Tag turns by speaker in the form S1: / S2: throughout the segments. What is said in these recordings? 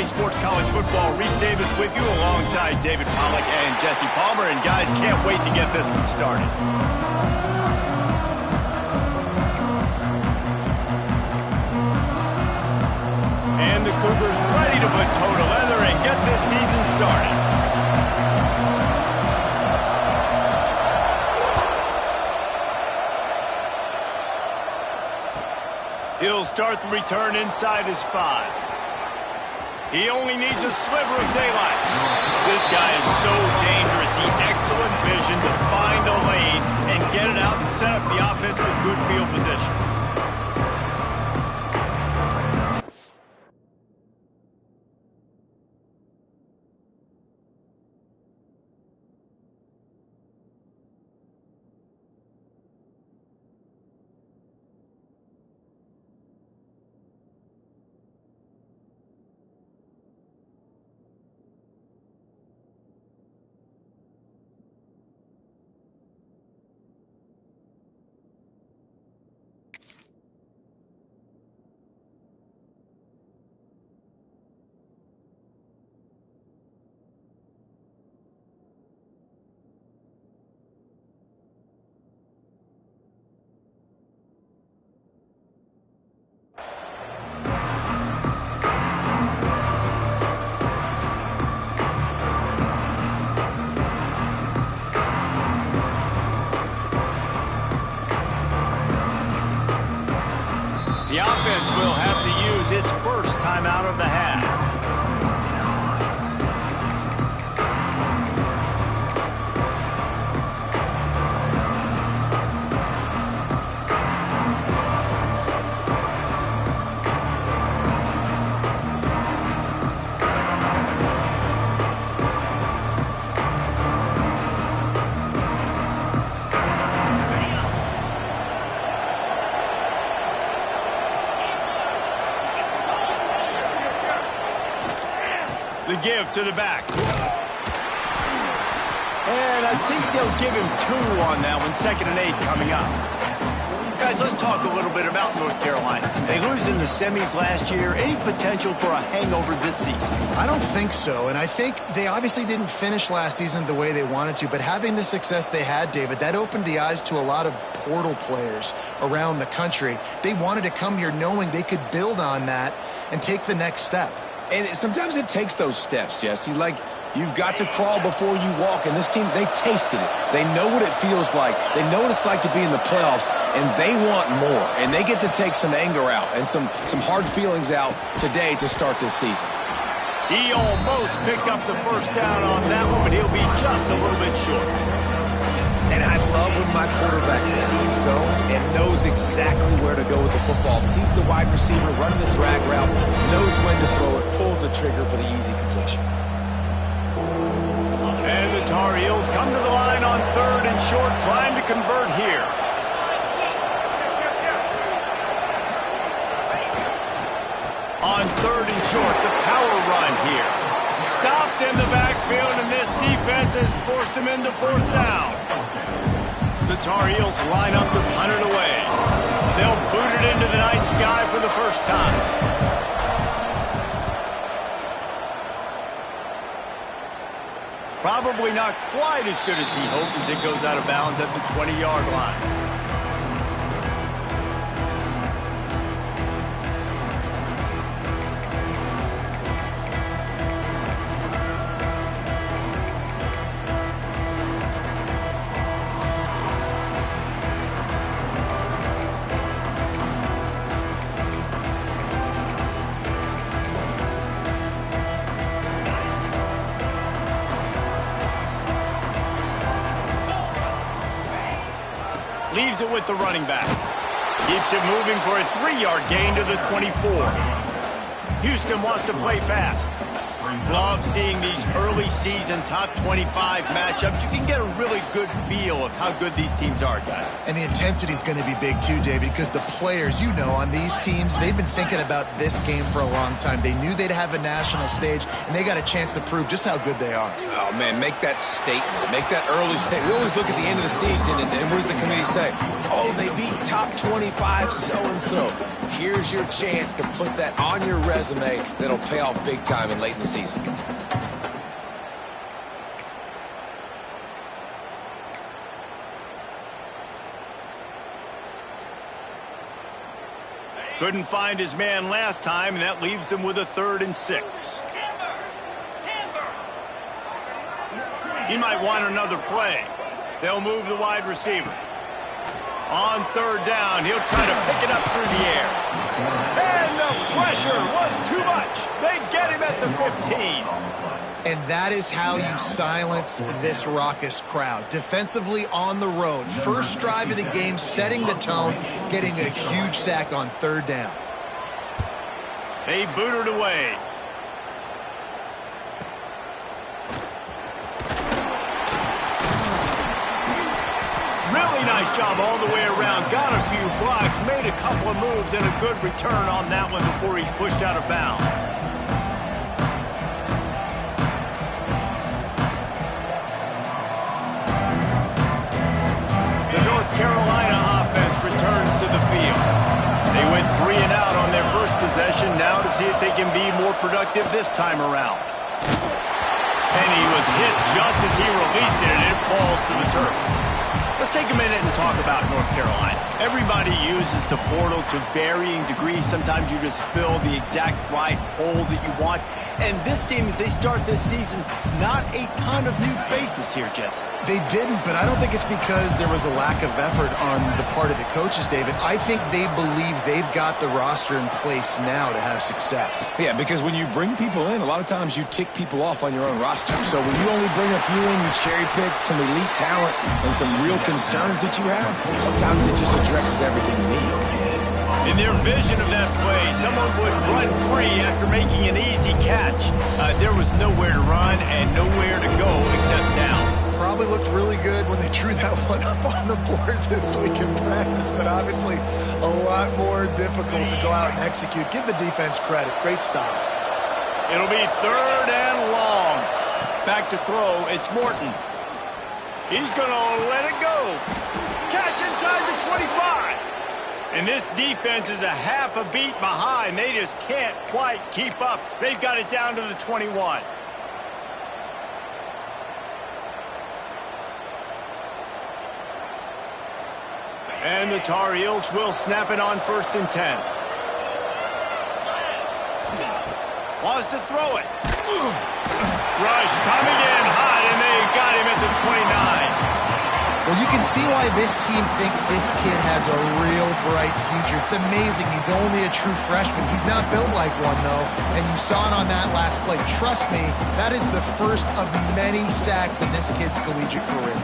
S1: Sports College Football. Reese Davis with you alongside David Pollack and Jesse Palmer. And guys, can't wait to get this one started. And the Cougars ready to put toe to leather and get this season started. He'll start the return inside his 5. He only needs a sliver of daylight. This guy is so dangerous. He excellent vision to find a lane and get it out and set up the offense with good field position. The offense will have to use its first timeout of the half. The give to the back. And I think they'll give him 2 on that one. 2nd and 8 coming up. Guys, let's talk a little bit about North Carolina. They lose in the semis last year. Any potential for a hangover this season?
S2: I don't think so, and I think they obviously didn't finish last season the way they wanted to, but having the success they had, David, that opened the eyes to a lot of portal players around the country. They wanted to come here knowing they could build on that and take the next step.
S3: And sometimes it takes those steps, Jesse. Like, you've got to crawl before you walk. And this team, they tasted it. They know what it feels like. They know what it's like to be in the playoffs, and they want more. And they get to take some anger out and some hard feelings out today to start this season.
S1: He almost picked up the first down on that one, but he'll be just a little bit short.
S3: And I love when my quarterback sees zone and knows exactly where to go with the football. Sees the wide receiver running the drag route, knows when to throw it, pulls the trigger for the easy completion.
S1: And the Tar Heels come to the line on 3rd and short, trying to convert here. On 3rd and short, the power run here. Stopped in the backfield, and this defense has forced him into 4th down. The Tar Heels line up to punt it away. They'll boot it into the night sky for the first time. Probably not quite as good as he hoped as it goes out of bounds at the 20-yard line. Leaves it with the running back. Keeps it moving for a 3-yard gain to the 24. Houston wants to play fast. Love seeing these early season top 25 matchups. You can get a really good feel of how good these teams are, guys.
S2: And the intensity is going to be big too, David, because the players, you know, on these teams, they've been thinking about this game for a long time. They knew they'd have a national stage, and they got a chance to prove just how good they are.
S3: Oh, man, make that statement. Make that early statement. We always look at the end of the season, and what does the committee say? Oh, they beat top 25 so-and-so. here's your chance to put that on your resume that'll pay off big time and late in the season.
S1: Couldn't find his man last time, and that leaves him with a 3rd and 6. He might want another play. They'll move the wide receiver. On 3rd down, he'll try to pick it up through the air. And the pressure was too much. They get him at the 15.
S2: And that is how you silence this raucous crowd. Defensively on the road. First drive of the game, setting the tone, getting a huge sack on 3rd down.
S1: They boot it away. Really nice job all the way around. Got a few blocks, made a couple of moves, and a good return on that one before he's pushed out of bounds. The North Carolina offense returns to the field. They went 3 and out on their first possession, now to see if they can be more productive this time around. And he was hit just as he released it, and it falls to the turf. Let's take a minute and talk about North Carolina. Everybody uses the portal to varying degrees. Sometimes you just fill the exact right hole that you want. And this team, as they start this season, not a ton of new faces here, Jesse.
S2: They didn't, but I don't think it's because there was a lack of effort on the part of the coaches, David. I think they believe they've got the roster in place now to have success.
S3: Yeah, because when you bring people in, a lot of times you tick people off on your own roster. So when you only bring a few in, you cherry-pick some elite talent and some real concerns that you have, sometimes it just addresses everything you need.
S1: In their vision of that play, someone would run free after making an easy catch. There was nowhere to run and nowhere to go except down.
S2: Probably looked really good when they drew that one up on the board this week in practice, but obviously a lot more difficult to go out and execute. Give the defense credit. Great stop.
S1: It'll be 3rd and long. Back to throw. It's Morton. He's going to let it go. Catch inside the 25. And this defense is a half a beat behind. They just can't quite keep up. They've got it down to the 21. And the Tar Heels will snap it on 1st and 10. Wants to throw it. Rush coming in hot, and they got him at the 29.
S2: Well, you can see why this team thinks this kid has a real bright future. It's amazing. He's only a true freshman. He's not built like one, though, and you saw it on that last play. Trust me, that is the first of many sacks in this kid's collegiate career.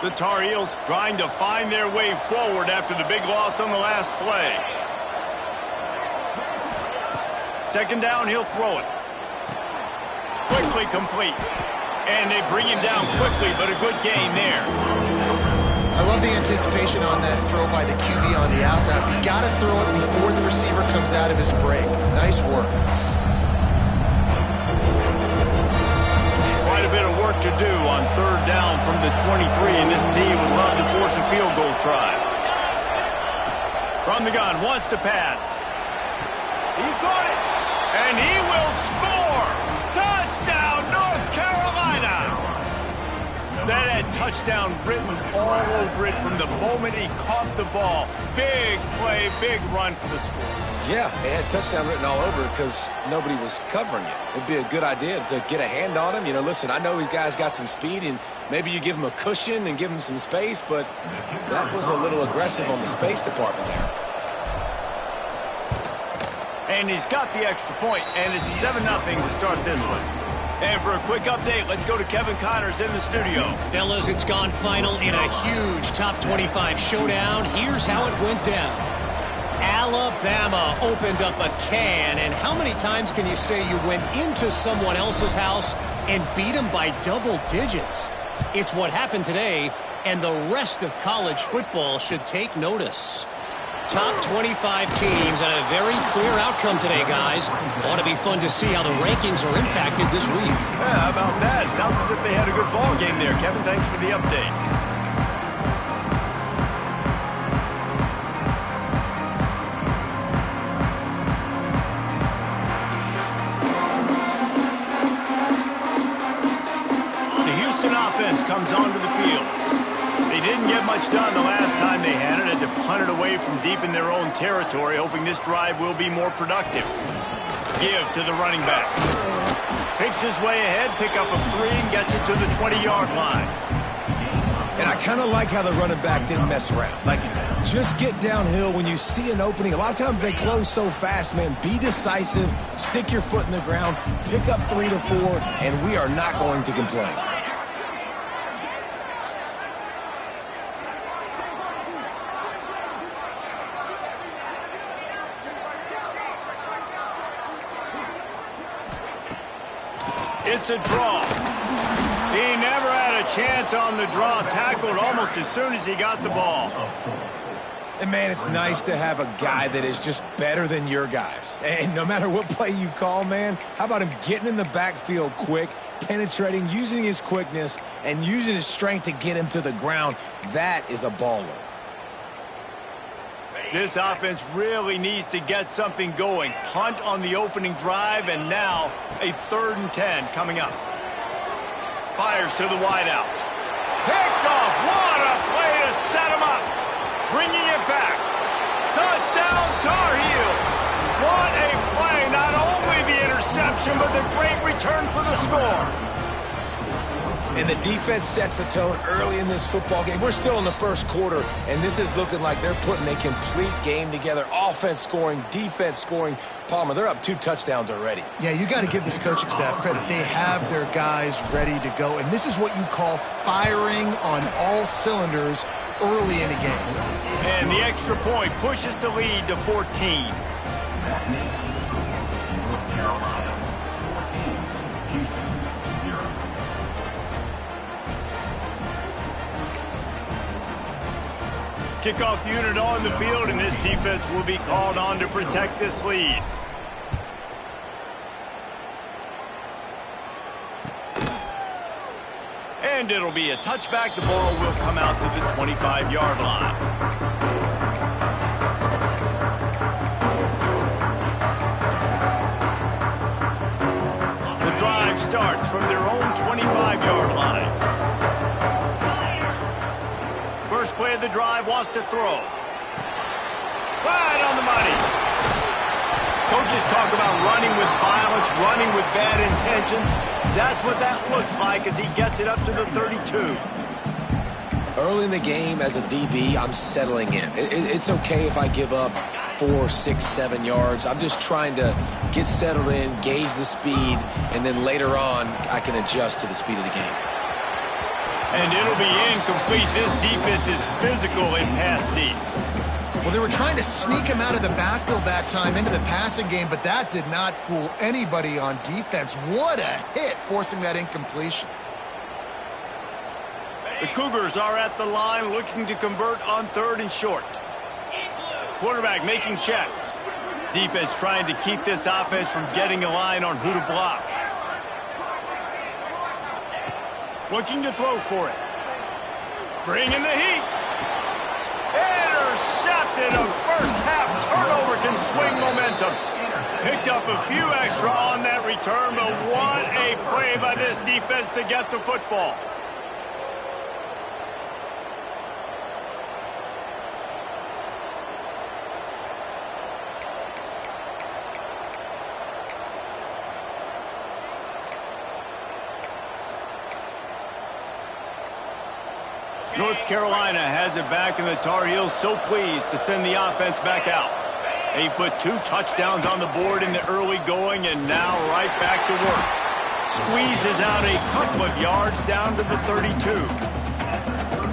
S1: The Tar Heels trying to find their way forward after the big loss on the last play. 2nd down, he'll throw it. Quickly complete. And they bring him down quickly, but a good gain there.
S2: I love the anticipation on that throw by the QB on the out route. You got to throw it before the receiver comes out of his break. Nice work.
S1: Quite a bit of work to do on 3rd down from the 23, and this D would love to force a field goal try. From the gun, wants to pass. He caught it, and he will score! Touchdown, North Carolina! That had touchdown written all over it from the moment he caught the ball. Big play, big run for the score.
S3: Yeah, it had touchdown written all over it because nobody was covering it. It'd be a good idea to get a hand on him. You know, listen, I know you guys got some speed, and maybe you give him a cushion and give him some space, but that was a little aggressive on the space department there.
S1: And he's got the extra point, and it's 7-0 to start this one. And for a quick update, let's go to Kevin Connors in the studio.
S4: Fellas, it's gone final in a huge top 25 showdown. Here's how it went down. Alabama opened up a can, and how many times can you say you went into someone else's house and beat them by double digits? It's what happened today, and the rest of college football should take notice. Top 25 teams and a very clear outcome today, guys. Ought to be fun to see how the rankings are impacted this week.
S1: Yeah, how about that? Sounds as if they had a good ball game there. Kevin, thanks for the update. The Houston offense comes onto the field. They didn't get much done the last time they had it. Had to punt it away from deep in their own territory, hoping this drive will be more productive. Give to the running back. Picks his way ahead, pick up a 3, and gets it to the 20-yard line.
S3: And I kind of like how the running back didn't mess around. Like, just get downhill when you see an opening. A lot of times they close so fast, man. Be decisive, stick your foot in the ground, pick up 3 to 4, and we are not going to complain.
S1: It's a draw. He never had a chance on the draw. Tackled almost as soon as he got the ball.
S3: And, man, it's nice to have a guy that is just better than your guys. And no matter what play you call, man, how about him getting in the backfield quick, penetrating, using his quickness, and using his strength to get him to the ground? That is a baller.
S1: This offense really needs to get something going. Punt on the opening drive, and now a 3rd and 10 coming up. Fires to the wideout. Picked off. What a play to set him up. Bringing it back. Touchdown, Tar Heels. What a play. Not only the interception, but the great return for the score.
S3: And the defense sets the tone early in this football game. We're still in the first quarter, and this is looking like they're putting a complete game together. Offense scoring, defense scoring. Palmer, they're up 2 touchdowns already.
S2: Yeah, you got to give this coaching staff credit. They have their guys ready to go, and this is what you call firing on all cylinders early in a game.
S1: And the extra point pushes the lead to 14. Kickoff unit on the field, and this defense will be called on to protect this lead. And it'll be a touchback. The ball will come out to the 25-yard line. The drive starts from their own 25-yard line. First play of the drive, wants to throw. Right on the money. Coaches talk about running with violence, running with bad intentions. That's what that looks like as he gets it up to the 32.
S3: Early in the game, as a DB, I'm settling in. It's okay if I give up 4, 6, 7 yards. I'm just trying to get settled in, gauge the speed, and then later on, I can adjust to the speed of the game.
S1: And it'll be incomplete. This defense is physical in pass deep.
S2: Well, they were trying to sneak him out of the backfield that time into the passing game, but that did not fool anybody on defense. What a hit, forcing that incompletion.
S1: The Cougars are at the line looking to convert on 3rd and short. Quarterback making checks. Defense trying to keep this offense from getting a line on who to block. Looking to throw for it. Bringing the heat. Intercepted. A first half turnover can swing momentum. Picked up a few extra on that return, but what a play by this defense to get the football. North Carolina has it back, and the Tar Heels so pleased to send the offense back out. They put 2 touchdowns on the board in the early going, and now right back to work. Squeezes out a couple of yards down to the 32.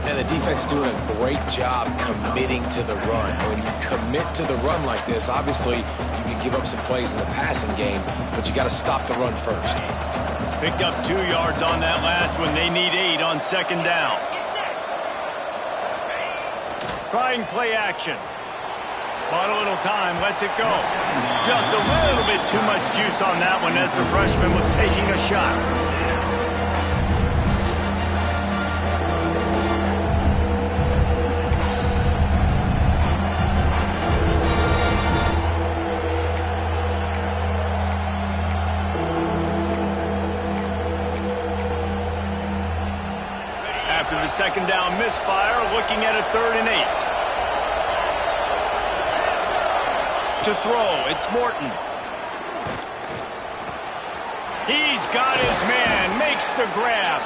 S3: And the defense doing a great job committing to the run. When you commit to the run like this, obviously you can give up some plays in the passing game, but you got to stop the run first.
S1: Picked up 2 yards on that last one. They need 8 on 2nd down. Trying play action. But a little time lets it go. Just a little bit too much juice on that one as the freshman was taking a shot. After the second down misfire, looking at a 3rd and 8. To throw, it's Morton. He's got his man, makes the grab.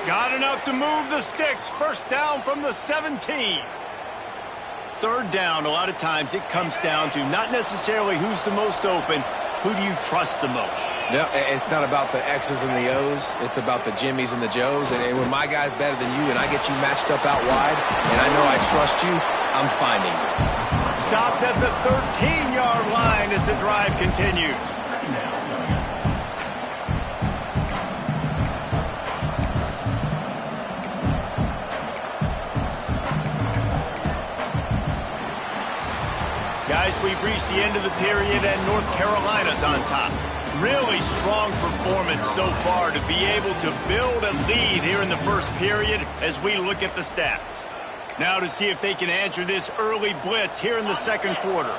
S1: Got enough to move the sticks. First down from the 17. 3rd down, a lot of times it comes down to not necessarily who's the most open, who do you trust the most?
S3: No, it's not about the X's and the O's. It's about the Jimmies and the Joes. And when my guy's better than you and I get you matched up out wide and I know I trust you, I'm finding you.
S1: Stopped at the 13-yard line as the drive continues. Guys, we've reached the end of the period and North Carolina's on top. Really strong performance so far to be able to build a lead here in the first period as we look at the stats. Now to see if they can answer this early blitz here in the second quarter.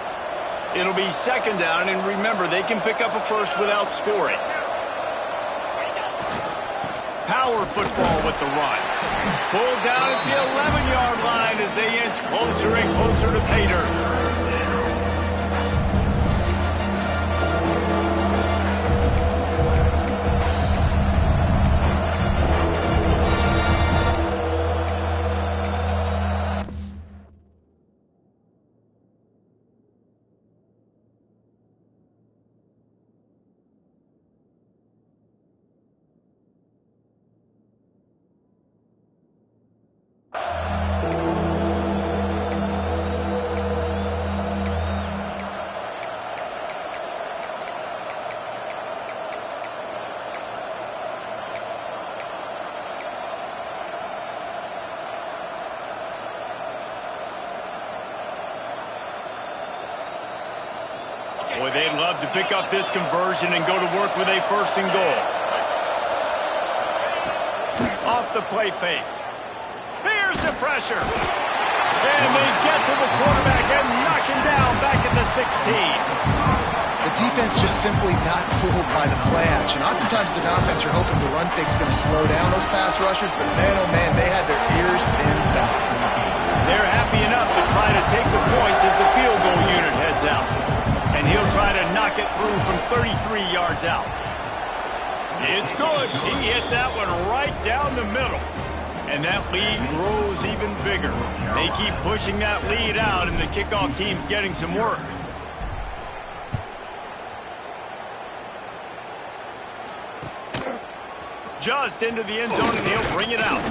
S1: It'll be second down, and remember, they can pick up a first without scoring. Power football with the run. Pulled down at the 11-yard line as they inch closer and closer to pay dirt. Boy, they'd love to pick up this conversion and go to work with a 1st and goal. Off the play fake. Here's the pressure. And they get to the quarterback and knock him down back at the 16.
S2: The defense just simply not fooled by the play action. Oftentimes, the offense are hoping the run fake's going to slow down those pass rushers, but man, oh man, they had their ears pinned back.
S1: They're happy enough to try to take the points as the field goal unit heads out. And he'll try to knock it through from 33 yards out. It's good. He hit that one right down the middle. And that lead grows even bigger. They keep pushing that lead out, and the kickoff team's getting some work. Just into the end zone, and he'll bring it out.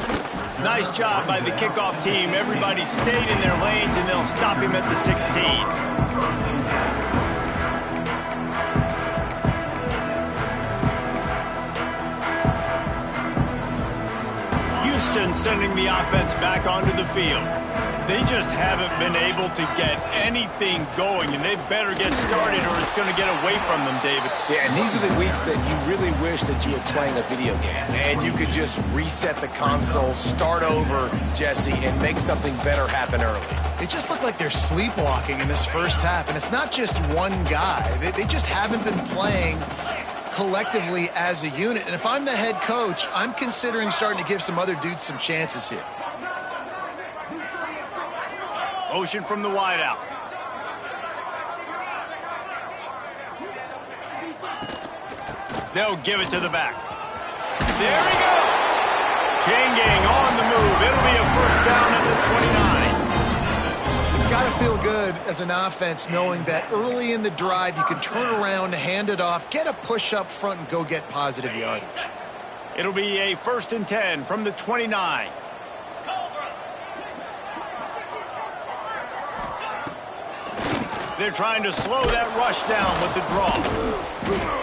S1: Nice job by the kickoff team. Everybody stayed in their lanes, and they'll stop him at the 16. Houston sending the offense back onto the field. They just haven't been able to get anything going, and they better get started or it's going to get away from them, David.
S3: Yeah, and these are the weeks that you really wish that you were playing a video game and you could just reset the console, start over, Jesse, and make something better happen early.
S2: They just look like they're sleepwalking in this first half, and it's not just one guy. They just haven't been playing collectively as a unit. And if I'm the head coach, I'm considering starting to give some other dudes some chances here.
S1: Motion from the wideout. They'll give it to the back. There he goes. Chain gang on the move. It'll be a first down at the 29.
S2: It's got to feel good as an offense knowing that early in the drive you can turn around, hand it off, get a push up front, and go get positive yardage.
S1: It'll be a 1st and 10 from the 29. They're trying to slow that rush down with the draw.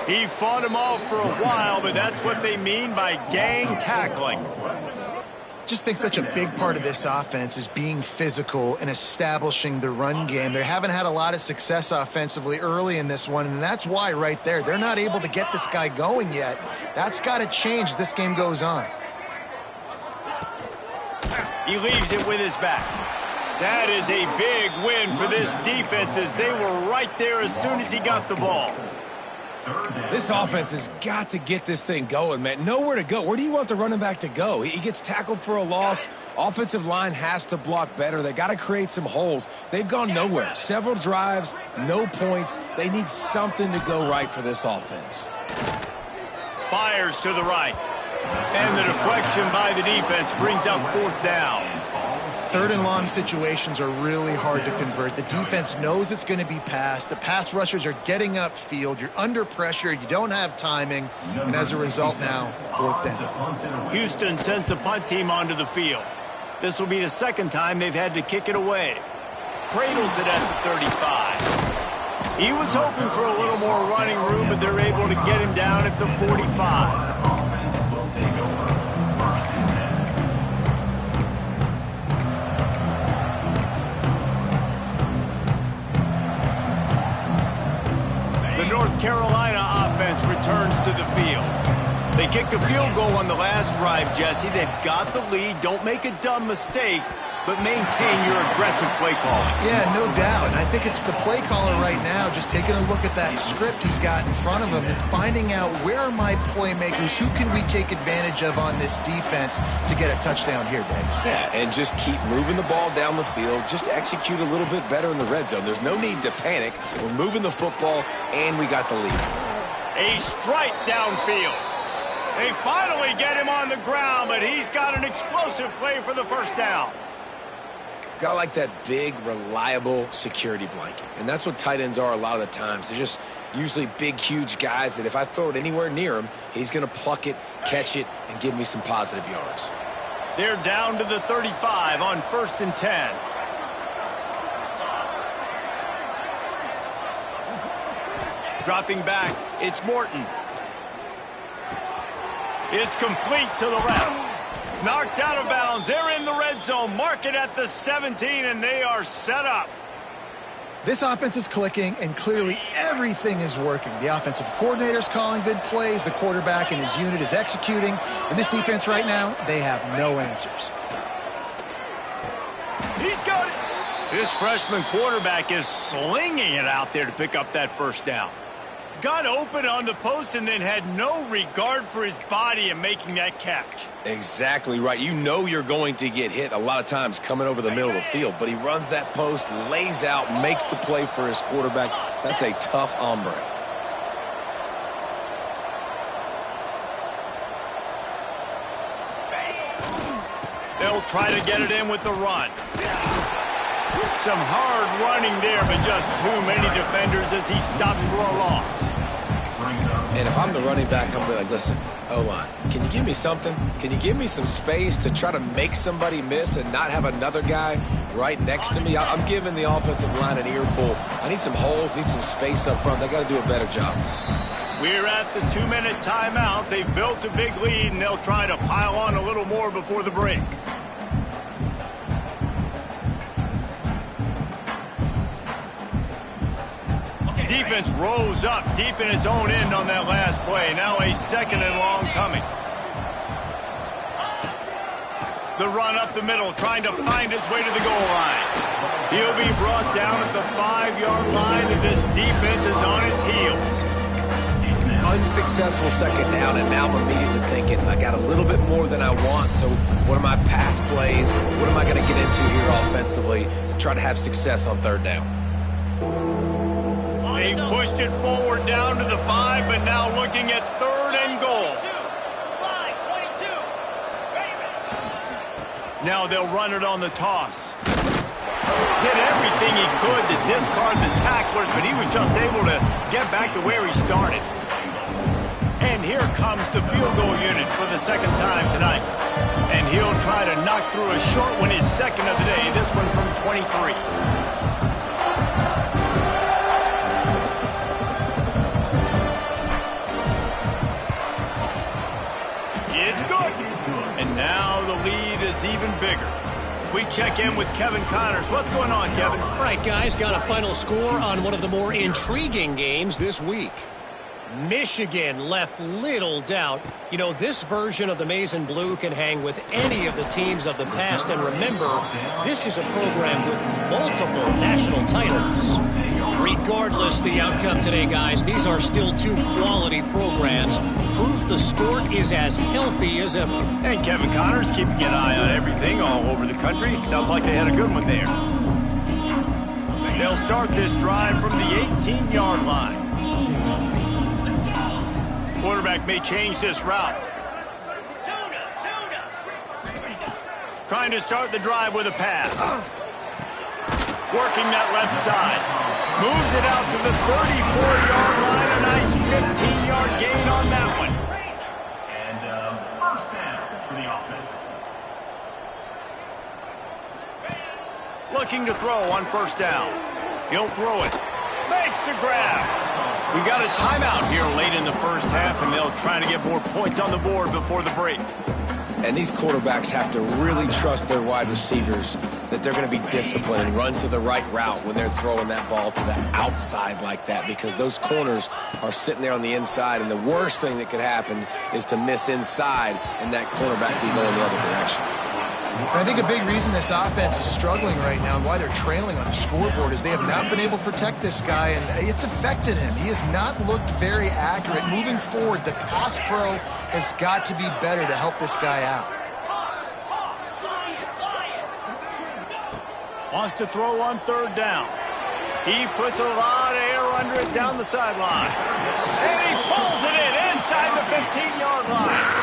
S1: He fought him off for a while, but that's what they mean by gang tackling.
S2: Just think such a big part of this offense is being physical and establishing the run game. They haven't had a lot of success offensively early in this one, and that's why right there, they're not able to get this guy going yet. That's got to change as this game goes on.
S1: He leaves it with his back. That is a big win for this defense as they were right there as soon as he got the ball.
S3: This offense has got to get this thing going, man. Nowhere to go. Where do you want the running back to go? He gets tackled for a loss. Offensive line has to block better. They got to create some holes. They've gone nowhere. Several drives, no points. They need something to go right for this offense.
S1: Fires to the right. And the deflection by the defense brings up 4th down.
S2: 3rd and long situations are really hard to convert. The defense knows it's going to be passed. The pass rushers are getting upfield. You're under pressure. You don't have timing. And as a result now, 4th down.
S1: Houston sends the punt team onto the field. This will be the 2nd time they've had to kick it away. Cradles it at the 35. He was hoping for a little more running room, but they're able to get him down at the 45. The North Carolina offense returns to the field. They kicked a field goal on the last drive, Jesse. They've got the lead. Don't make a dumb mistake, but maintain your aggressive play calling.
S2: Yeah, no doubt. And I think it's the play caller right now just taking a look at that script he's got in front of him and finding out where are my playmakers, who can we take advantage of on this defense to get a touchdown here, Dave.
S3: Yeah, and just keep moving the ball down the field. Just execute a little bit better in the red zone. There's no need to panic. We're moving the football, and we got the lead.
S1: A strike downfield. They finally get him on the ground, but he's got an explosive play for the 1st down.
S3: Got like that big, reliable security blanket. And that's what tight ends are a lot of the times. They're just usually big, huge guys that if I throw it anywhere near him, he's going to pluck it, catch it, and give me some positive yards.
S1: They're down to the 35 on 1st and 10. Dropping back, it's Morton. It's complete to the left. Knocked out of bounds. They're in the red zone. Mark it at the 17, and they are set up.
S2: This offense is clicking, and clearly everything is working. The offensive coordinator's calling good plays. The quarterback and his unit is executing. And this defense right now, they have no answers.
S1: He's got it. This freshman quarterback is slinging it out there to pick up that 1st down. Got open on the post and then had no regard for his body in making that catch.
S3: Exactly right. You know you're going to get hit a lot of times coming over the middle of the field, but he runs that post, lays out, makes the play for his quarterback. That's a tough hombre.
S1: They'll try to get it in with the run. Some hard running there, but just too many defenders as he stopped for a loss.
S3: And if I'm the running back, I'm going to be like, listen, O-line, can you give me something? Can you give me some space to try to make somebody miss and not have another guy right next to me? I'm giving the offensive line an earful. I need some holes, need some space up front. They got to do a better job.
S1: We're at the 2-minute timeout. They've built a big lead, and they'll try to pile on a little more before the break. Defense rose up deep in its own end on that last play. Now a 2nd and long coming. The run up the middle, trying to find its way to the goal line. He'll be brought down at the 5-yard line, and this defense is on its heels.
S3: Unsuccessful 2nd down, and now I'm immediately thinking, I got a little bit more than I want, so what are my pass plays? What am I going to get into here offensively to try to have success on 3rd down?
S1: They've pushed it forward down to the 5, but now looking at 3rd and goal. Now they'll run it on the toss. Did everything he could to discard the tacklers, but he was just able to get back to where he started. And here comes the field goal unit for the 2nd time tonight. And he'll try to knock through a short one, his 2nd of the day, this one from 23. It's good. And now the lead is We check in with Kevin Connors. What's going on, Kevin?
S4: All right, guys, got a final score on one of the more intriguing games this week. Michigan left little doubt. You know, this version of the Maize and Blue can hang with any of the teams of the past. And remember, this is a program with multiple national titles. Regardless the outcome today, guys, these are still two quality programs. Proof the sport is as healthy as ever.
S1: And Kevin Connors keeping an eye on everything all over the country. Sounds like they had a good one there. They'll start this drive from the 18-yard line. Quarterback may change this route. Trying to start the drive with a pass. Working that left side. Moves it out to the 34-yard line. A nice 15-yard gain on that one.
S5: And first down for the offense.
S1: Looking to throw on first down. He'll throw it. Makes the grab. We got a timeout here late in the first half, and they'll try to get more points on the board before the break.
S3: And these quarterbacks have to really trust their wide receivers that they're going to be disciplined and run to the right route when they're throwing that ball to the outside like that, because those corners are sitting there on the inside, and the worst thing that could happen is to miss inside and that cornerback be going the other direction.
S2: And I think a big reason this offense is struggling right now and why they're trailing on the scoreboard is they have not been able to protect this guy, and it's affected him. He has not looked very accurate. Moving forward, the pass pro has got to be better to help this guy out.
S1: Wants to throw on third down. He puts a lot of air under it down the sideline. And he pulls it in inside the 15-yard line.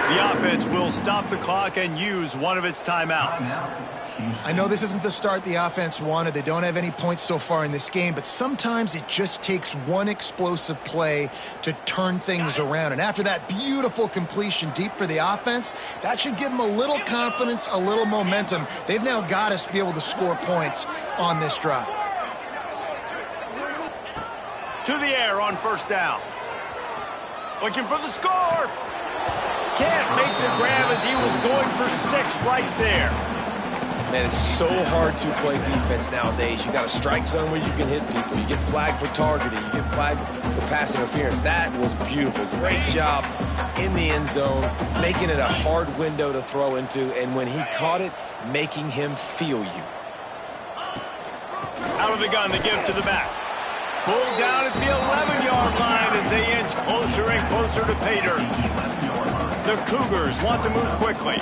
S1: The offense will stop the clock and use one of its timeouts.
S2: I know this isn't the start the offense wanted. They don't have any points so far in this game, but sometimes it just takes one explosive play to turn things around. And after that beautiful completion deep for the offense, that should give them a little confidence, a little momentum. They've now got us to be able to score points on this drive.
S1: To the air on first down. Looking for the score. Can't make the grab as he was going for 6 right there.
S3: Man, it's so hard to play defense nowadays. You got a strike zone where you can hit people. You get flagged for targeting. You get flagged for pass interference. That was beautiful. Great job in the end zone, making it a hard window to throw into, and when he caught it, making him feel you.
S1: Out of the gun, the give to the back. Pulled down at the 11-yard line as they inch closer and closer to pay dirt. The Cougars want to move quickly.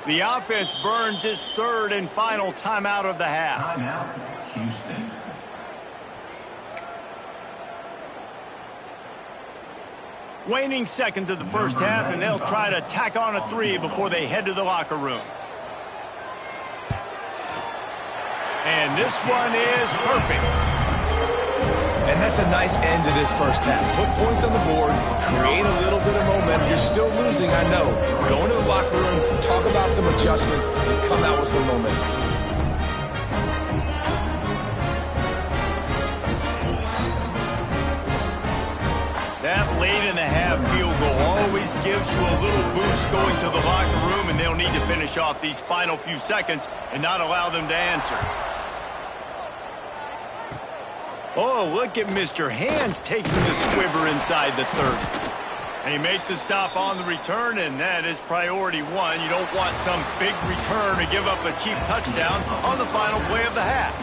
S1: The offense burns its third and final timeout of the half.
S5: Timeout, Houston.
S1: Waning seconds of the first half, and they'll try to tack on a 3 before they head to the locker room. And this one is perfect.
S3: And that's a nice end to this first half. Put points on the board, create a little bit of momentum. You're still losing, I know. Go into the locker room, talk about some adjustments, and come out with some momentum.
S1: That late in the half field goal always gives you a little boost going to the locker room, and they'll need to finish off these final few seconds and not allow them to answer. Oh, look at Mr. Hands taking the squibber inside the 30. They make the stop on the return, and that is priority 1. You don't want some big return to give up a cheap touchdown on the final play of the half.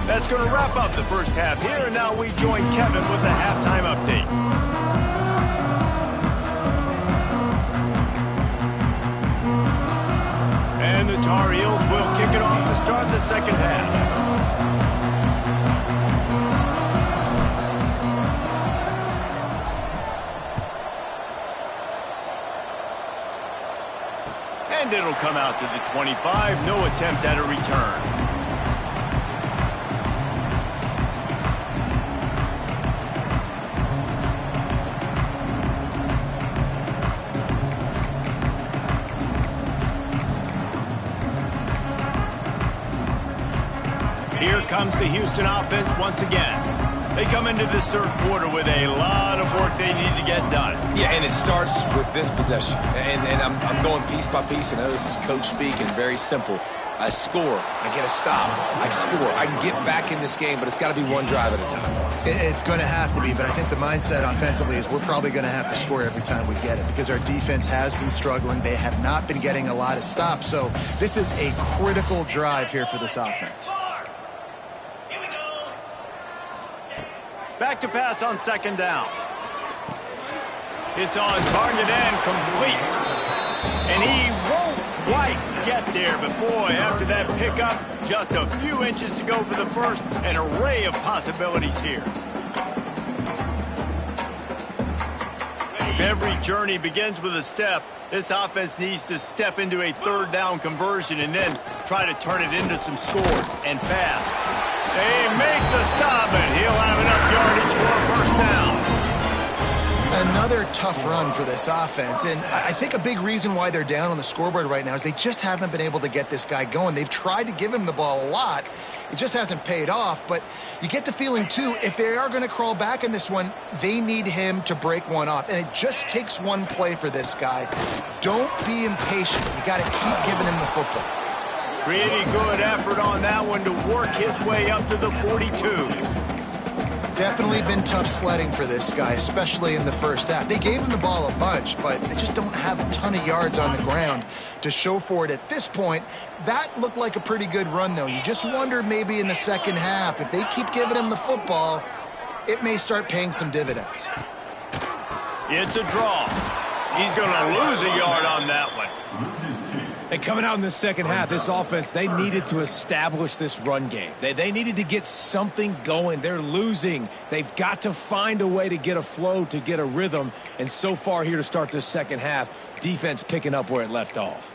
S1: That's going to wrap up the first half here, and now we join Kevin with the halftime update. And the Tar Heels will kick it off to start the second half. And it'll come out to the 25. No attempt at a return. comes the Houston offense once again. They come into this third quarter with a lot of work they need to get done.
S3: Yeah, and it starts with this possession. And I'm going piece by piece. I know this is coach speak and very simple. I score, I get a stop, I score, I can get back in this game, but it's got to be one drive at a time.
S2: It's going to have to be, but I think the mindset offensively is we're probably going to have to score every time we get it because our defense has been struggling. They have not been getting a lot of stops, so this is a critical drive here for this offense.
S1: Back to pass on second down. It's on target and complete. And he won't quite get there, but boy, after that pickup, just a few inches to go for the first. An array of possibilities here. If every journey begins with a step, this offense needs to step into a third down conversion and then try to turn it into some scores, and fast. They make the stop, and he'll have enough yardage for a first down.
S2: Another tough run for this offense, and I think a big reason why they're down on the scoreboard right now is they just haven't been able to get this guy going. They've tried to give him the ball a lot. It just hasn't paid off, but you get the feeling, too, if they are going to crawl back in this one, they need him to break one off, and it just takes one play for this guy. Don't be impatient. You got to keep giving him the football.
S1: Pretty good effort on that one to work his way up to the 42.
S2: Definitely been tough sledding for this guy, especially in the first half. They gave him the ball a bunch, but they just don't have a ton of yards on the ground to show for it at this point. That looked like a pretty good run, though. You just wonder maybe in the second half, if they keep giving him the football, it may start paying some dividends.
S1: It's a draw. He's going to lose a yard on that one.
S3: And coming out in the second half, this offense, they needed to establish this run game. They needed to get something going. They're losing. They've got to find a way to get a flow, to get a rhythm. And so far here to start this second half, defense picking up where it left off.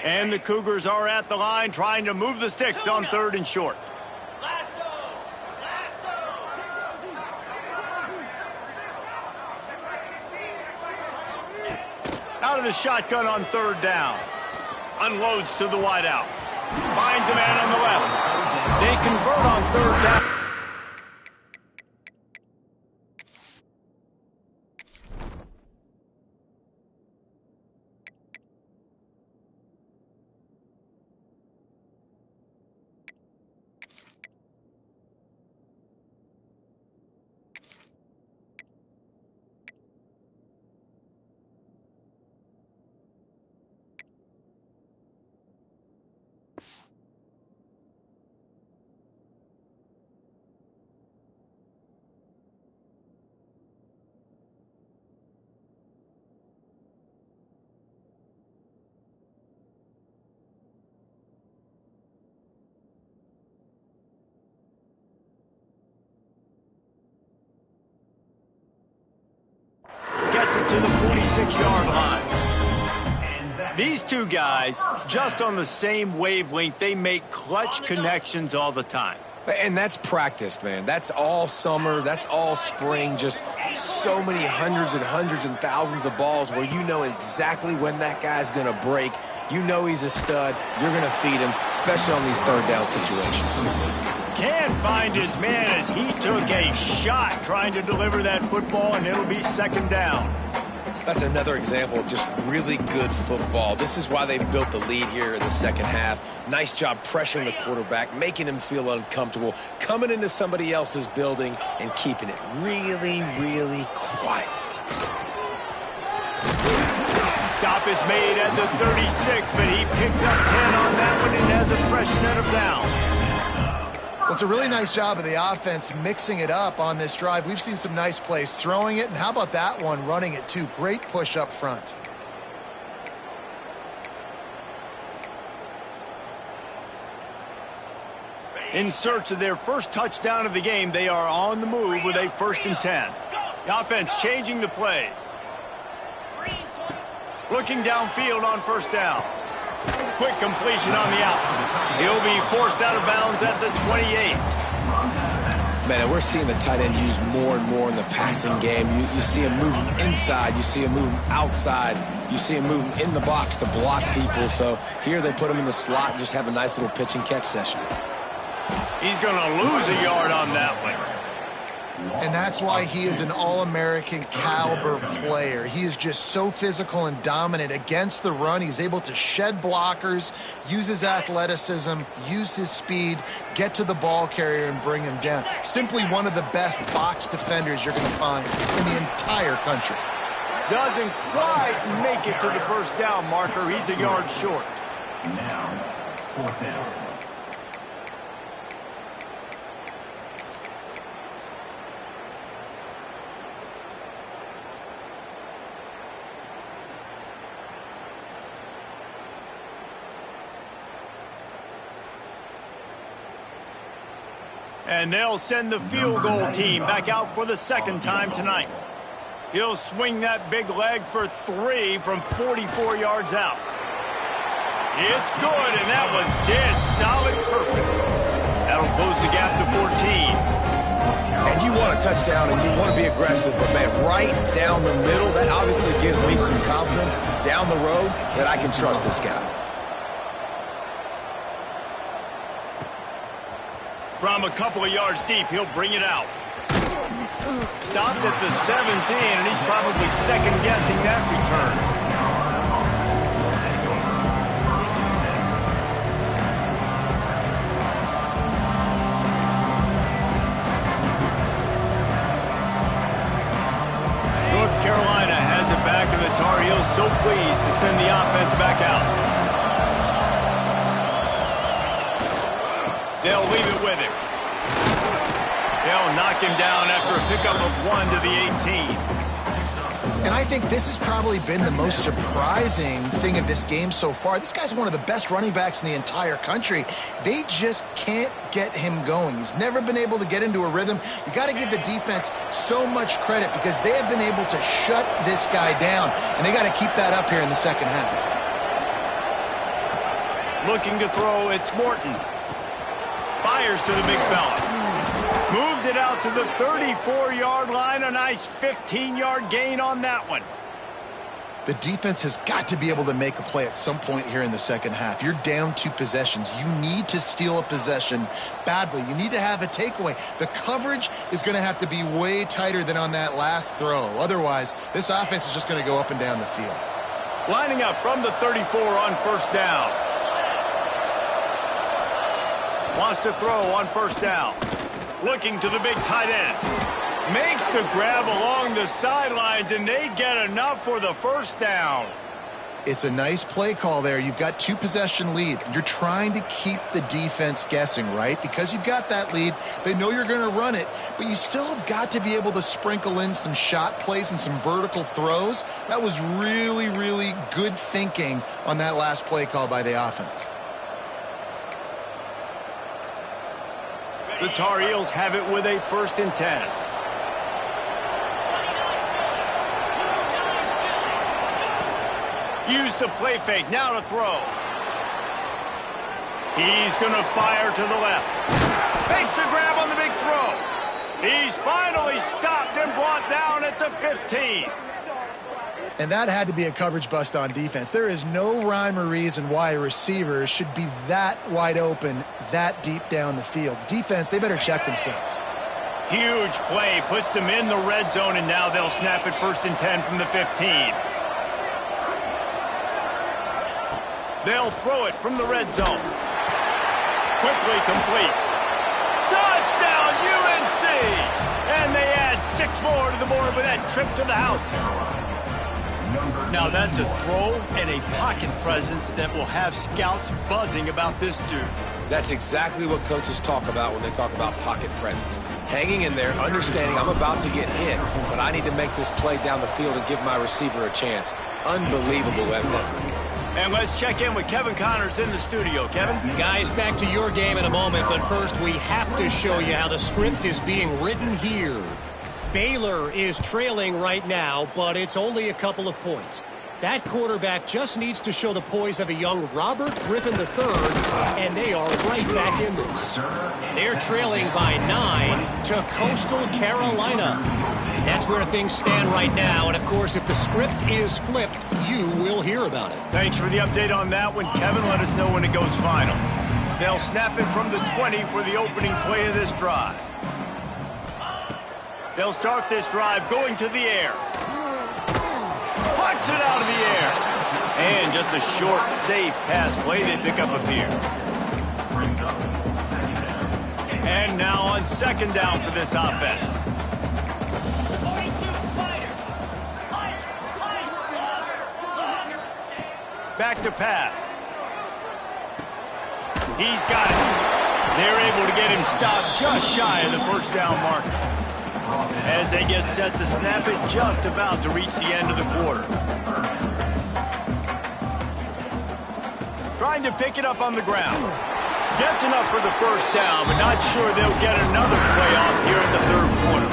S1: And the Cougars are at the line trying to move the sticks on third and short. Out of the shotgun on third down. Unloads to the wideout. Finds a man on the left. They convert on third down. Gets it to the 46-yard line. These two guys, just on the same wavelength, they make clutch connections all the time.
S3: And that's practiced, man. That's all summer. That's all spring. Just so many hundreds and thousands of balls where you know exactly when that guy's going to break. You know he's a stud. You're going to feed him, especially on these third down situations.
S1: Can't find his man as he took a shot trying to deliver that football, and it'll be second down.
S3: That's another example of just really good football. This is why they built the lead here in the second half. Nice job pressuring the quarterback, making him feel uncomfortable, coming into somebody else's building and keeping it really, really quiet.
S1: Stop is made at the 36, but he picked up 10 on that one and has a fresh set of downs.
S2: Well, it's a really nice job of the offense mixing it up on this drive. We've seen some nice plays throwing it, and how about that one, running it too? Great push up front.
S1: In search of their first touchdown of the game, they are on the move with a 1st and 10. The offense changing the play. Looking downfield on first down. Quick completion on the out. He'll be forced out of bounds at the 28.
S3: Man, and we're seeing the tight end used more and more in the passing game. You see him moving inside. You see him moving outside. You see him moving in the box to block people. So here they put him in the slot and just have a nice little pitch and catch session.
S1: He's going to lose a yard on that one.
S2: And that's why he is an All-American caliber player. He is just so physical and dominant against the run. He's able to shed blockers, use his athleticism, use his speed, get to the ball carrier and bring him down. Simply one of the best box defenders you're going to find in the entire country.
S1: Doesn't quite make it to the first down marker. He's a yard short.
S5: Now, fourth down.
S1: And they'll send the field goal team back out for the second time tonight. He'll swing that big leg for 3 from 44 yards out. It's good, and that was dead solid perfect. That'll close the gap to 14.
S3: And you want a touchdown and you want to be aggressive, but man, right down the middle, that obviously gives me some confidence down the road that I can trust this guy.
S1: From a couple of yards deep, he'll bring it out. Stopped at the 17, and he's probably second-guessing that return. North Carolina has it back, and the Tar Heels so pleased to send the offense back out. They'll leave it with him. They'll knock him down after a pickup of 1 to the 18.
S2: And I think this has probably been the most surprising thing of this game so far. This guy's one of the best running backs in the entire country. They just can't get him going. He's never been able to get into a rhythm. You got to give the defense so much credit because they have been able to shut this guy down, and they got to keep that up here in the second half.
S1: Looking to throw, it's Morton. Fires to the big fella. Moves it out to the 34-yard line. A nice 15-yard gain on that one.
S2: The defense has got to be able to make a play at some point here in the second half. You're down 2 possessions. You need to steal a possession badly. You need to have a takeaway. The coverage is going to have to be way tighter than on that last throw. Otherwise, this offense is just going to go up and down the field.
S1: Lining up from the 34 on first down. Wants to throw on first down. Looking to the big tight end. Makes the grab along the sidelines, and they get enough for the first down.
S2: It's a nice play call there. You've got 2 possession lead. You're trying to keep the defense guessing, right? Because you've got that lead. They know you're going to run it, but you still have got to be able to sprinkle in some shot plays and some vertical throws. That was really, really good thinking on that last play call by the offense.
S1: The Tar Heels have it with a 1st and 10. Use the play fake, now to throw. He's going to fire to the left. Makes the grab on the big throw. He's finally stopped and brought down at the 15.
S2: And that had to be a coverage bust on defense. There is no rhyme or reason why a receiver should be that wide open, that deep down the field. The defense, they better check themselves.
S1: Huge play, puts them in the red zone, and now they'll snap it 1st and 10 from the 15. They'll throw it from the red zone. Quickly complete. Touchdown, UNC! And they add 6 more to the board with that trip to the house. Now that's a throw and a pocket presence that will have scouts buzzing about this dude.
S3: That's exactly what coaches talk about when they talk about pocket presence. Hanging in there, understanding I'm about to get hit, but I need to make this play down the field and give my receiver a chance. Unbelievable effort.
S1: And let's check in with Kevin Connors in the studio. Kevin?
S4: Guys, back to your game in a moment, but first we have to show you how the script is being written here. Baylor is trailing right now, but it's only a couple of points. That quarterback just needs to show the poise of a young Robert Griffin III, and they are right back in this. They're trailing by 9 to Coastal Carolina. That's where things stand right now, and of course, if the script is flipped, you will hear about it.
S1: Thanks for the update on that one, Kevin. Let us know when it goes final. They'll snap it from the 20 for the opening play of this drive. They'll start this drive going to the air. Punts it out of the air. And just a short, safe pass play. They pick up a few. And now on second down for this offense. Back to pass. He's got it. They're able to get him stopped just shy of the first down marker. As they get set to snap it, just about to reach the end of the quarter. Trying to pick it up on the ground. Gets enough for the first down, but not sure they'll get another playoff here in the third quarter.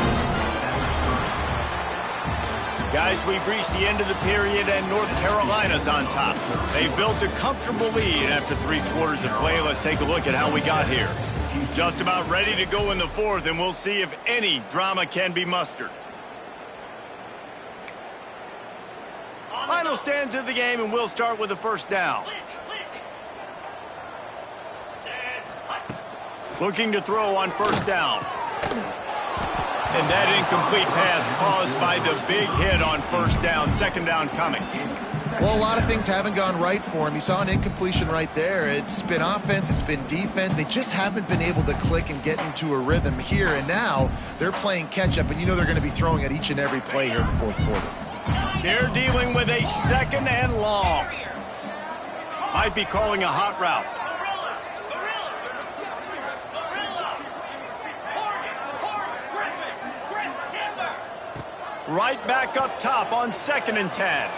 S1: Guys, we've reached the end of the period, and North Carolina's on top. They've built a comfortable lead after 3 quarters of play. Let's take a look at how we got here. Just about ready to go in the fourth, and we'll see if any drama can be mustered. Final stands of the game, and we'll start with the first down. Looking to throw on first down. And that incomplete pass caused by the big hit on first down. Second down coming.
S2: Well, a lot of things haven't gone right for him. He saw an incompletion right there. It's been offense, it's been defense. They just haven't been able to click and get into a rhythm here. And now they're playing catch-up, and you know they're going to be throwing at each and every play here in the fourth quarter.
S1: They're dealing with a second and long. Might be calling a hot route. Right back up top on 2nd and 10.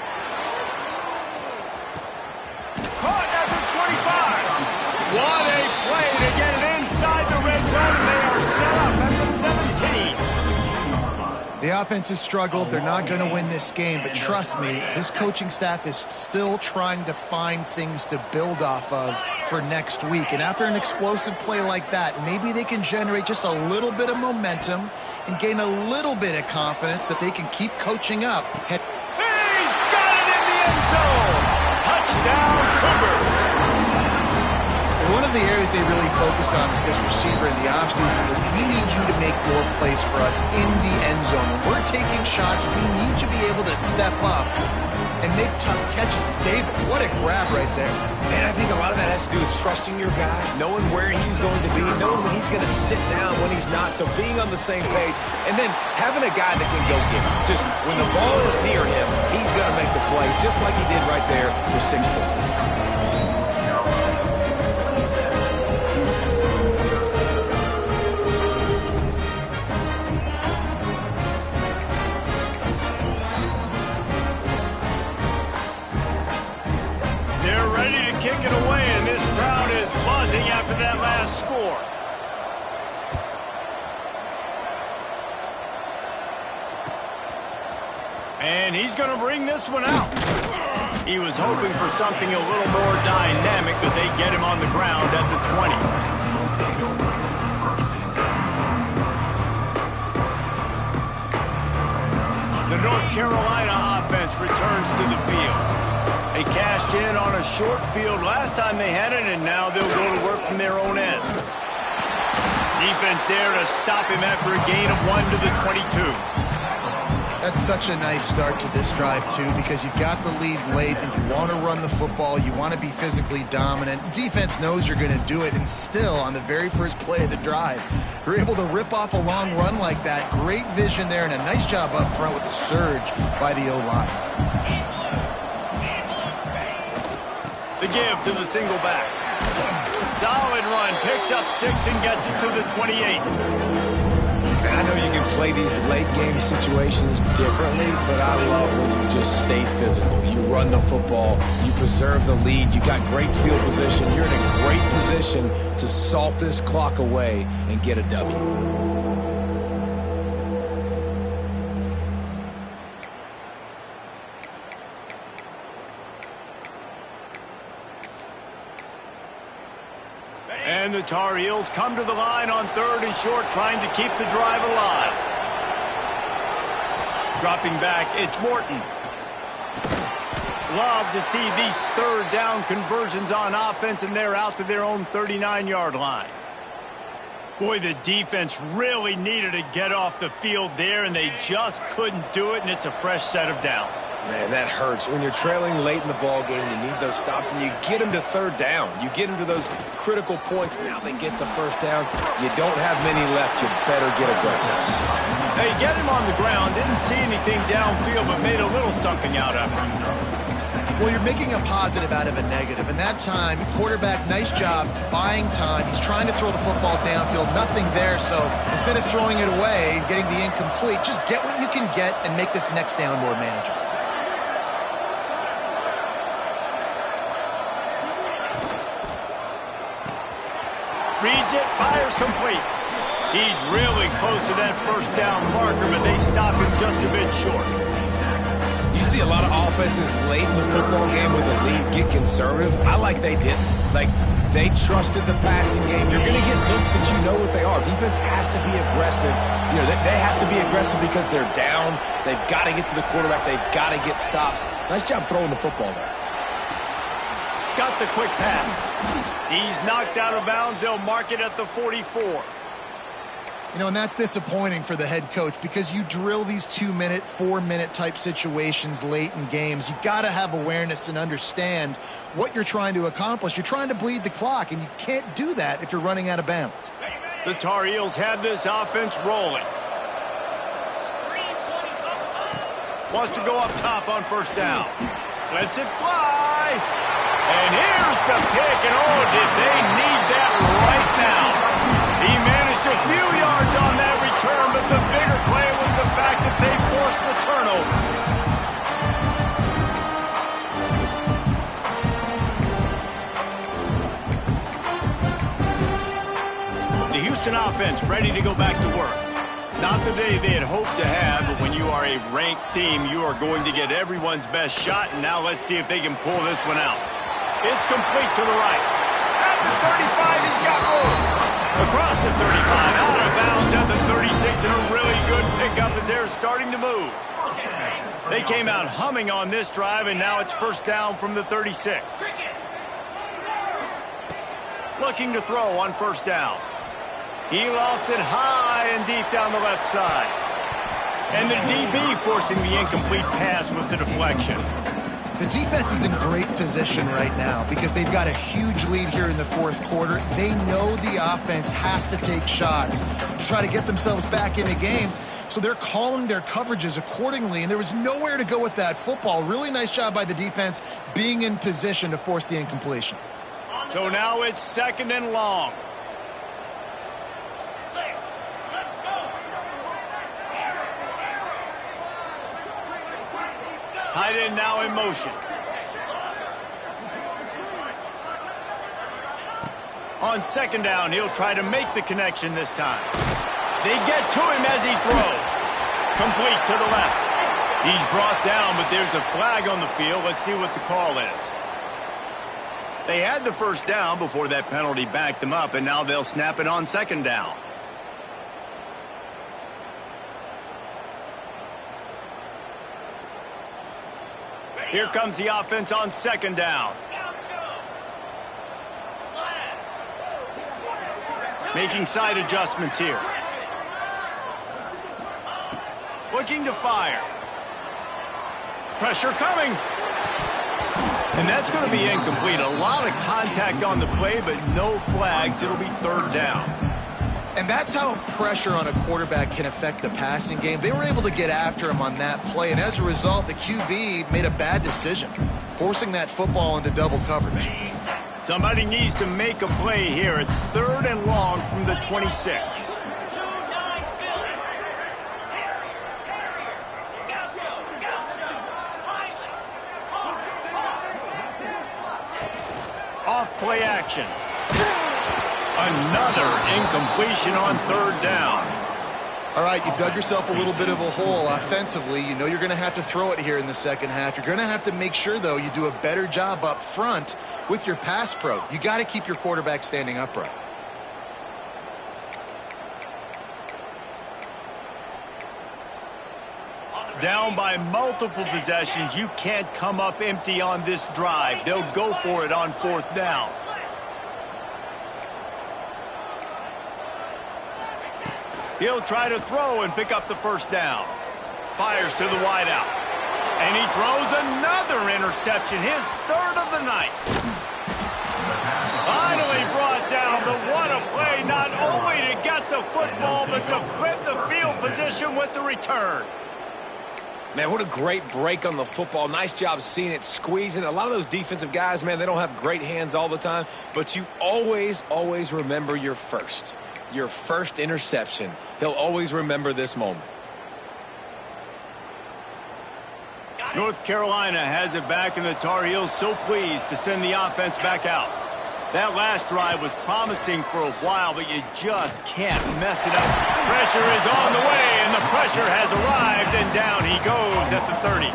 S1: Caught at the 25. What a play to get it inside the red zone, and they are set up at the 17.
S2: The offense has struggled. They're not going to win this game, but trust me, this coaching staff is still trying to find things to build off of for next week. And after an explosive play like that, maybe they can generate just a little bit of momentum and gain a little bit of confidence that they can keep coaching up.
S1: He's got it in the end zone! Touchdown, Cougars!
S2: One of the areas they really focused on with this receiver in the offseason was, we need you to make more plays for us in the end zone. When we're taking shots, we need to be able to step up and make tough catches. David, what a grab right there.
S3: And I think a lot of that has to do with trusting your guy, knowing where he's going to be, knowing when he's going to sit down, when he's not, so being on the same page, and then having a guy that can go get him. Just when the ball is near him, he's going to make the play, just like he did right there for 6 points.
S1: Kick it away, and this crowd is buzzing after that last score. And he's going to bring this one out. He was hoping for something a little more dynamic, but they get him on the ground at the 20. The North Carolina offense returns to the field. They cashed in on a short field last time they had it, and now they'll go to work from their own end. Defense there to stop him after a gain of 1 to the 22.
S2: That's such a nice start to this drive, too, because you've got the lead late, and you want to run the football. You want to be physically dominant. Defense knows you're going to do it, and still, on the very first play of the drive, you're able to rip off a long run like that. Great vision there, and a nice job up front with the surge by the O-line.
S1: The give to the single back. Solid run, picks up 6 and gets it to the 28.
S3: I know you can play these late game situations differently, but I love when you just stay physical. You run the football, you preserve the lead, you got great field position, you're in a great position to salt this clock away and get a W.
S1: And the Tar Heels come to the line on 3rd and short, trying to keep the drive alive. Dropping back, it's Morton. Love to see these 3rd down conversions on offense, and they're out to their own 39-yard line. Boy, the defense really needed to get off the field there, and they just couldn't do it, and it's a fresh set of downs.
S3: Man, that hurts. When you're trailing late in the ball game, you need those stops, and you get them to 3rd down. You get them to those critical points. Now they get the 1st down. You don't have many left. You better get aggressive.
S1: They get him on the ground. Didn't see anything downfield, but made a little something out of it.
S2: Well, you're making a positive out of a negative. And that time, quarterback, nice job buying time. He's trying to throw the football downfield. Nothing there. So instead of throwing it away and getting the incomplete, just get what you can get and make this next down more manageable.
S1: Reads it, fires complete. He's really close to that 1st down marker, but they stop him just a bit short.
S3: You see a lot of offenses late in the football game with a lead get conservative. I like they did. Like, they trusted the passing game. You're going to get looks that you know what they are. Defense has to be aggressive. You know, they have to be aggressive because they're down. They've got to get to the quarterback. They've got to get stops. Nice job throwing the football there.
S1: Got the quick pass. He's knocked out of bounds. They'll mark it at the 44.
S2: You know, and that's disappointing for the head coach because you drill these 2-minute, 4-minute type situations late in games. You got to have awareness and understand what you're trying to accomplish. You're trying to bleed the clock, and you can't do that if you're running out of bounds.
S1: The Tar Heels have this offense rolling. Wants to go up top on 1st down. Lets it fly. And here's the pick, and oh, did they need that right now. He managed a few yards on that return, but the bigger play was the fact that they forced the turnover. The Houston offense ready to go back to work. Not the day they had hoped to have, but when you are a ranked team, you are going to get everyone's best shot, and now let's see if they can pull this one out. It's complete to the right. At the 35, he's got room. Across the 35, out of bounds at the 36, and a really good pickup as they're starting to move. They came out humming on this drive, and now it's 1st down from the 36. Looking to throw on 1st down. He lofts it high and deep down the left side. And the DB forcing the incomplete pass with the deflection.
S2: The defense is in great position right now because they've got a huge lead here in the 4th quarter. They know the offense has to take shots to try to get themselves back in the game. So they're calling their coverages accordingly, and there was nowhere to go with that football. Really nice job by the defense being in position to force the incompletion.
S1: So now it's 2nd and long. Tight end now in motion. On 2nd down, he'll try to make the connection this time. They get to him as he throws. Complete to the left. He's brought down, but there's a flag on the field. Let's see what the call is. They had the 1st down before that penalty backed them up, and now they'll snap it on 2nd down. Here comes the offense on 2nd down. Making side adjustments here. Looking to fire. Pressure coming. And that's going to be incomplete. A lot of contact on the play, but no flags. It'll be 3rd down.
S2: And that's how pressure on a quarterback can affect the passing game. They were able to get after him on that play, and as a result, the QB made a bad decision, forcing that football into double coverage.
S1: Somebody needs to make a play here. It's 3rd and long from the 26. Off play action. Another incompletion on 3rd down.
S2: All right, you've dug yourself a little bit of a hole offensively. You know you're going to have to throw it here in the 2nd half. You're going to have to make sure, though, you do a better job up front with your pass pro. You got to keep your quarterback standing upright.
S1: Down by multiple possessions, you can't come up empty on this drive. They'll go for it on 4th down. He'll try to throw and pick up the 1st down. Fires to the wideout. And he throws another interception, his 3rd of the night. Finally brought down, but what a play, not only to get the football, but to flip the field position with the return.
S3: Man, what a great break on the football. Nice job seeing it, squeezing. A lot of those defensive guys, man, they don't have great hands all the time, but you always, always remember your first interception. He'll always remember this moment.
S1: North Carolina has it back, and the Tar Heels so pleased to send the offense back out. That last drive was promising for a while, but you just can't mess it up. Pressure is on the way, and the pressure has arrived, and down he goes at the 30.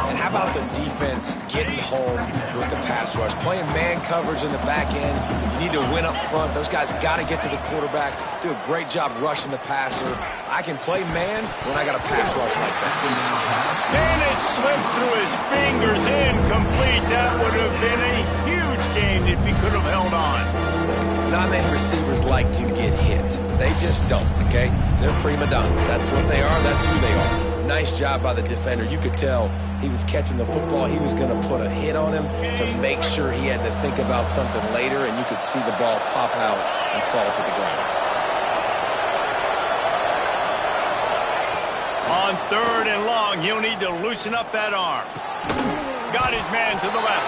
S3: And how about the defense getting home with the pass rush? Playing man coverage in the back end. You need to win up front. Those guys got to get to the quarterback. Do a great job rushing the passer. I can play man when I got a pass rush like that.
S1: And it slips through his fingers, incomplete. That would have been a huge gain if he could have held on.
S3: Non-man receivers like to get hit. They just don't, okay? They're prima donnas. That's what they are. That's who they are. Nice job by the defender. You could tell he was catching the football. He was going to put a hit on him to make sure he had to think about something later, and you could see the ball pop out and fall to the ground.
S1: On 3rd and long, he'll need to loosen up that arm. Got his man to the left.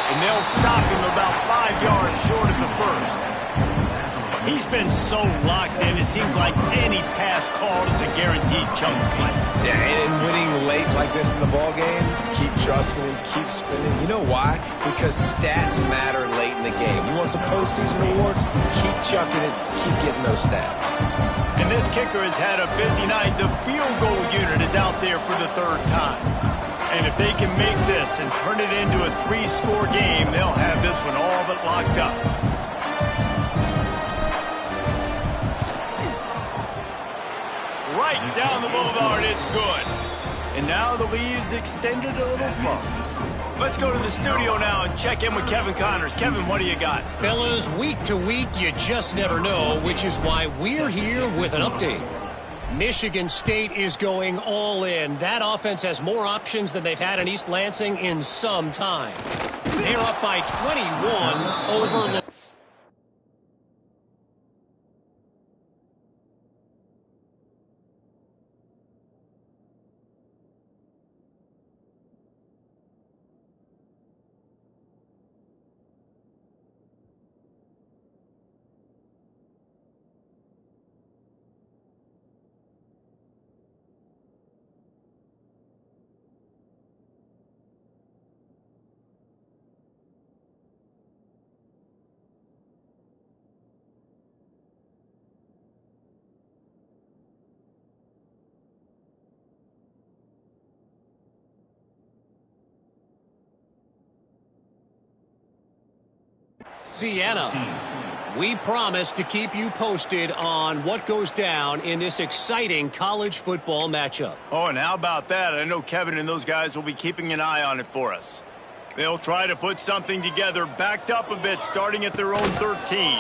S1: And they'll stop him about 5 yards short of the 1st. He's been so locked in, it seems like any pass called is a guaranteed chunk play.
S3: Yeah, and winning late like this in the ball game, keep trusting him, keep spinning. You know why? Because stats matter late in the game. You want some postseason awards? Keep chucking it, keep getting those stats.
S1: And this kicker has had a busy night. The field goal unit is out there for the 3rd time. And if they can make this and turn it into a 3-score game, they'll have this one all but locked up. Right down the boulevard, it's good. And now the lead's extended a little further. Let's go to the studio now and check in with Kevin Connors. Kevin, what do you got?
S4: Fellas, week to week, you just never know, which is why we're here with an update. Michigan State is going all in. That offense has more options than they've had in East Lansing in some time. They're up by 21 over... Louisiana. We promise to keep you posted on what goes down in this exciting college football matchup.
S1: Oh, and how about that? I know Kevin and those guys will be keeping an eye on it for us. They'll try to put something together, backed up a bit, starting at their own 13.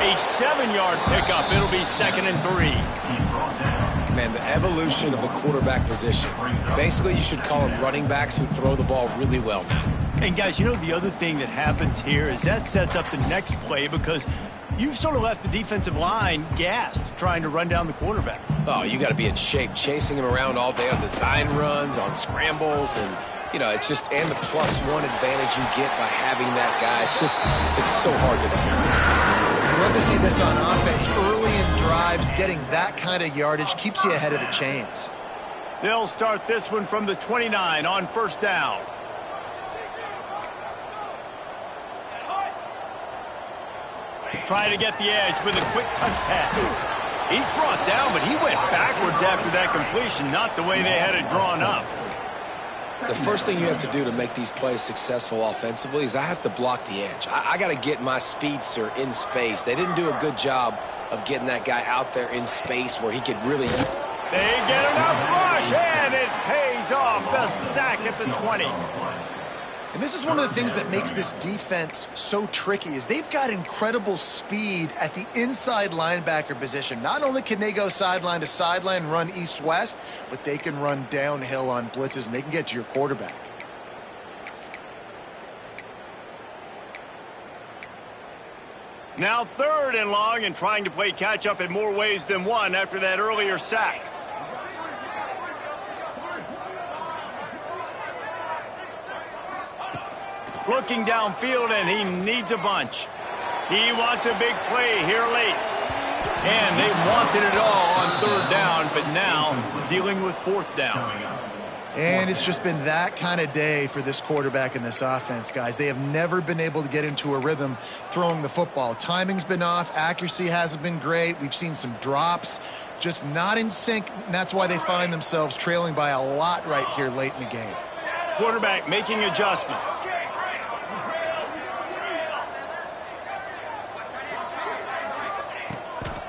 S1: A 7-yard pickup. It'll be 2nd and 3.
S3: Man, the evolution of the quarterback position. Basically, you should call them running backs who throw the ball really well now.
S1: And guys, you know the other thing that happens here is that sets up the next play because you've sort of left the defensive line gassed trying to run down the quarterback.
S3: Oh, you got to be in shape, chasing him around all day on design runs, on scrambles, and, you know, it's just, and the +1 advantage you get by having that guy. It's so hard to defend.
S2: I'd love to see this on offense. Early in drives, getting that kind of yardage keeps you ahead of the chains.
S1: They'll start this one from the 29 on 1st down. Try to get the edge with a quick touch pass. He's brought down, but he went backwards after that completion, not the way they had it drawn up.
S3: The first thing you have to do to make these plays successful offensively is I have to block the edge. I got to get my speedster in space. They didn't do a good job of getting that guy out there in space where he could really
S1: They get enough rush, and it pays off. The sack at the 20.
S2: And this is one of the things that makes this defense so tricky is they've got incredible speed at the inside linebacker position. Not only can they go sideline to sideline, run east-west, but they can run downhill on blitzes, and they can get to your quarterback.
S1: Now 3rd and long, and trying to play catch-up in more ways than one after that earlier sack. Looking downfield, and he needs a bunch. He wants a big play here late. And they wanted it all on 3rd down, but now dealing with 4th down.
S2: And it's just been that kind of day for this quarterback and this offense, guys. They have never been able to get into a rhythm throwing the football. Timing's been off. Accuracy hasn't been great. We've seen some drops, just not in sync. And that's why they find themselves trailing by a lot right here late in the game.
S1: Quarterback making adjustments.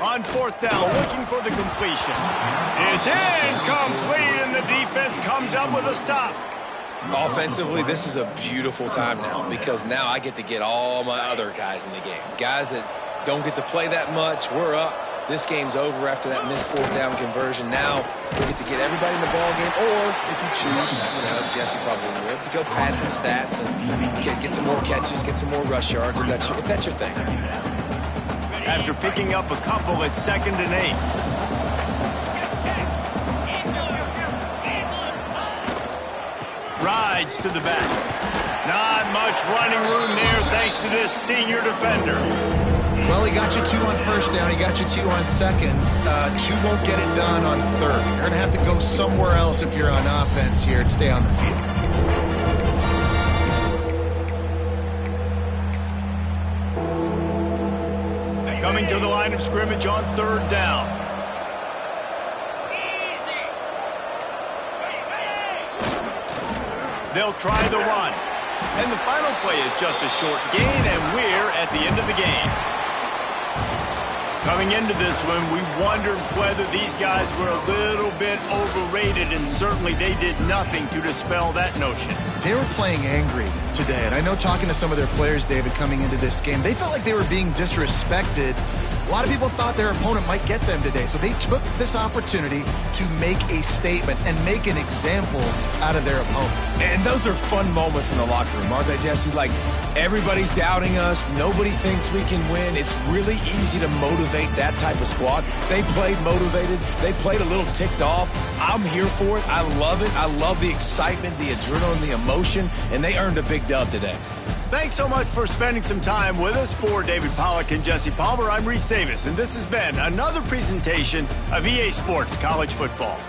S1: On 4th down, looking for the completion. It's incomplete, and the defense comes up with a stop.
S3: Offensively, this is a beautiful time now because now I get to get all my other guys in the game. Guys that don't get to play that much, we're up. This game's over after that missed 4th down conversion. Now we get to get everybody in the ball game, or if you choose, Jesse probably would, to go pad some stats and get some more catches, get some more rush yards if that's your thing.
S1: After picking up a couple, it's 2nd and 8. Rides to the back. Not much running room there thanks to this senior defender.
S2: Well, he got you 2 on 1st down. He got you 2 on 2nd. 2 won't get it done on 3rd. You're going to have to go somewhere else if you're on offense here to stay on the field.
S1: Coming to the line of scrimmage on 3rd down. They'll try the run. And the final play is just a short gain, and we're at the end of the game. Coming into this one, we wondered whether these guys were a little bit overrated, and certainly they did nothing to dispel that notion.
S2: They were playing angry today, and I know talking to some of their players, David, coming into this game, they felt like they were being disrespected. A lot of people thought their opponent might get them today, so they took this opportunity to make a statement and make an example out of their opponent.
S3: And those are fun moments in the locker room, aren't they, Jesse? Like, everybody's doubting us. Nobody thinks we can win. It's really easy to motivate that type of squad. They played motivated. They played a little ticked off. I'm here for it. I love it. I love the excitement, the adrenaline, the emotion, and they earned a big dub today.
S1: Thanks so much for spending some time with us. For David Pollack and Jesse Palmer, I'm Reese Davis, and this has been another presentation of EA Sports College Football.